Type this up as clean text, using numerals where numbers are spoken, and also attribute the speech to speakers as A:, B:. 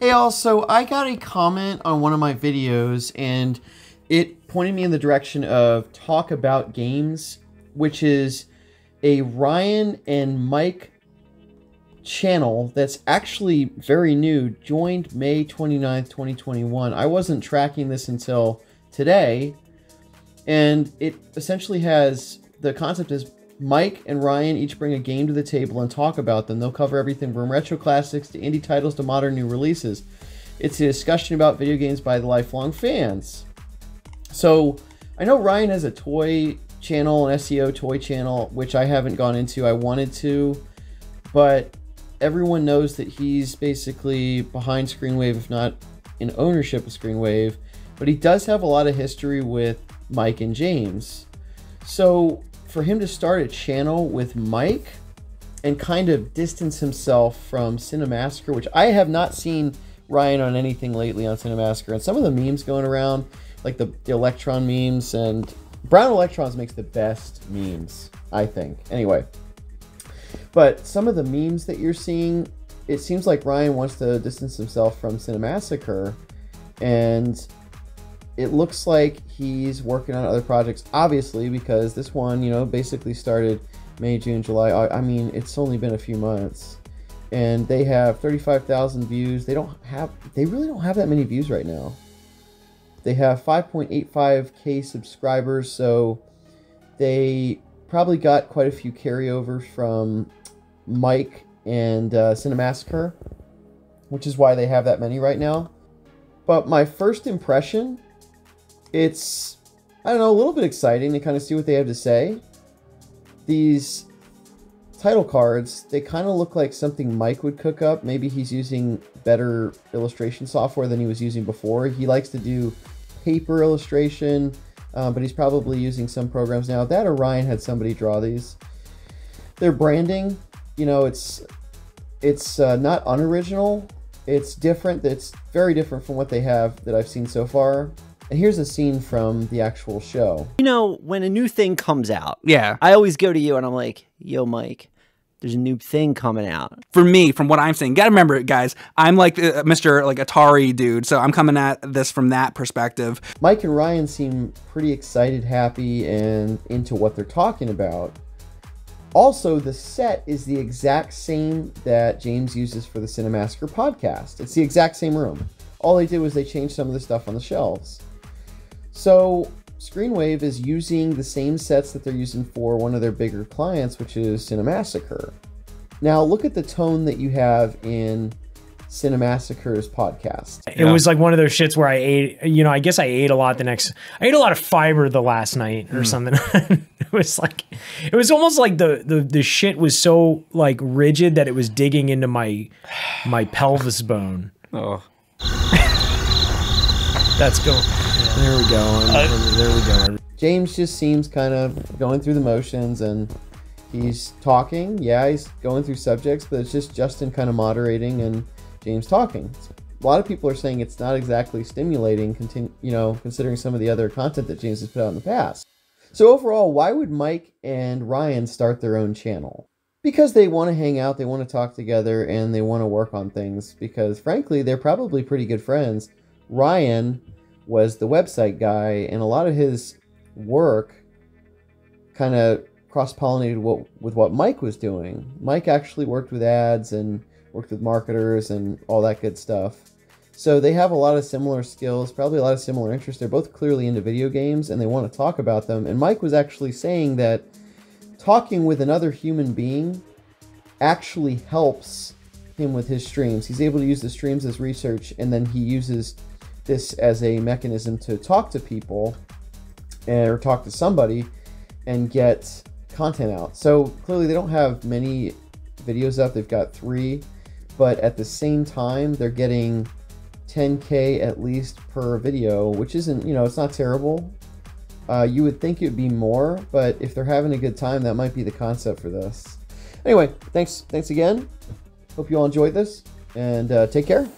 A: Hey, also, I got a comment on one of my videos, and it pointed me in the direction of Talk About Games, which is a Ryan and Mike channel that's actually very new, joined May 29th, 2021. I wasn't tracking this until today, and it essentially has, the concept is Mike and Ryan each bring a game to the table and talk about them. They'll cover everything from retro classics to indie titles to modern new releases. It's a discussion about video games by the lifelong fans. So I know Ryan has a toy channel, an SEO toy channel, which I haven't gone into. I wanted to, but everyone knows that he's basically behind Screenwave, if not in ownership of Screenwave. But he does have a lot of history with Mike and James. So for him to start a channel with Mike and kind of distance himself from Cinemassacre, which I have not seen Ryan on anything lately on Cinemassacre, and some of the memes going around, like the Electron memes, and Brown Electrons makes the best memes, I think. Anyway, but some of the memes that you're seeing, it seems like Ryan wants to distance himself from Cinemassacre, and it looks like he's working on other projects, obviously, because this one, you know, basically started May, June, July. I mean, it's only been a few months, and they have 35,000 views. They really don't have that many views right now. They have 5.85K subscribers, so they probably got quite a few carryovers from Mike and Cinemassacre, which is why they have that many right now. But my first impression, it's, I don't know, a little bit exciting to kind of see what they have to say. These title cards, they kind of look like something Mike would cook up. Maybe he's using better illustration software than he was using before. He likes to do paper illustration, but he's probably using some programs now. That or Ryan had somebody draw these. Their branding, you know, it's not unoriginal. It's different. It's very different from what they have that I've seen so far. And here's a scene from the actual show.
B: You know, when a new thing comes out,
C: yeah,
B: I always go to you and I'm like, yo, Mike, there's a new thing coming out.
C: For me, from what I'm saying, gotta remember it, guys. I'm like Mr. like Atari dude, so I'm coming at this from that perspective.
A: Mike and Ryan seem pretty excited, happy, and into what they're talking about. Also, the set is the exact same that James uses for the Cinemassacre podcast. It's the exact same room. All they did was they changed some of the stuff on the shelves. So Screenwave is using the same sets that they're using for one of their bigger clients, which is Cinemassacre. Now look at the tone that you have in Cinemassacre's podcast.
D: It was like one of those shits where I ate, you know, I guess I ate a lot I ate a lot of fiber the last night or something. It was like, it was almost like the shit was so like rigid that it was digging into my pelvis bone.
C: Oh.
D: That's go. There we go. There we go.
A: James just seems kind of going through the motions, and he's talking. Yeah, he's going through subjects, but it's just Justin kind of moderating and James talking. A lot of people are saying it's not exactly stimulating, you know, considering some of the other content that James has put out in the past. So overall, why would Mike and Ryan start their own channel? Because they want to hang out, they want to talk together, and they want to work on things. Because frankly, they're probably pretty good friends. Ryan was the website guy, and a lot of his work kind of cross-pollinated with what Mike was doing. Mike actually worked with ads and worked with marketers and all that good stuff. So they have a lot of similar skills, probably a lot of similar interests. They're both clearly into video games, and they want to talk about them. And Mike was actually saying that talking with another human being actually helps him with his streams. He's able to use the streams as research, and then he uses this as a mechanism to talk to people or talk to somebody and get content out. So clearly they don't have many videos up. They've got 3, but at the same time they're getting 10K at least per video, which isn't, you know, it's not terrible. You would think it would be more, but if they're having a good time, that might be the concept for this. Anyway, thanks again. Hope you all enjoyed this, and take care.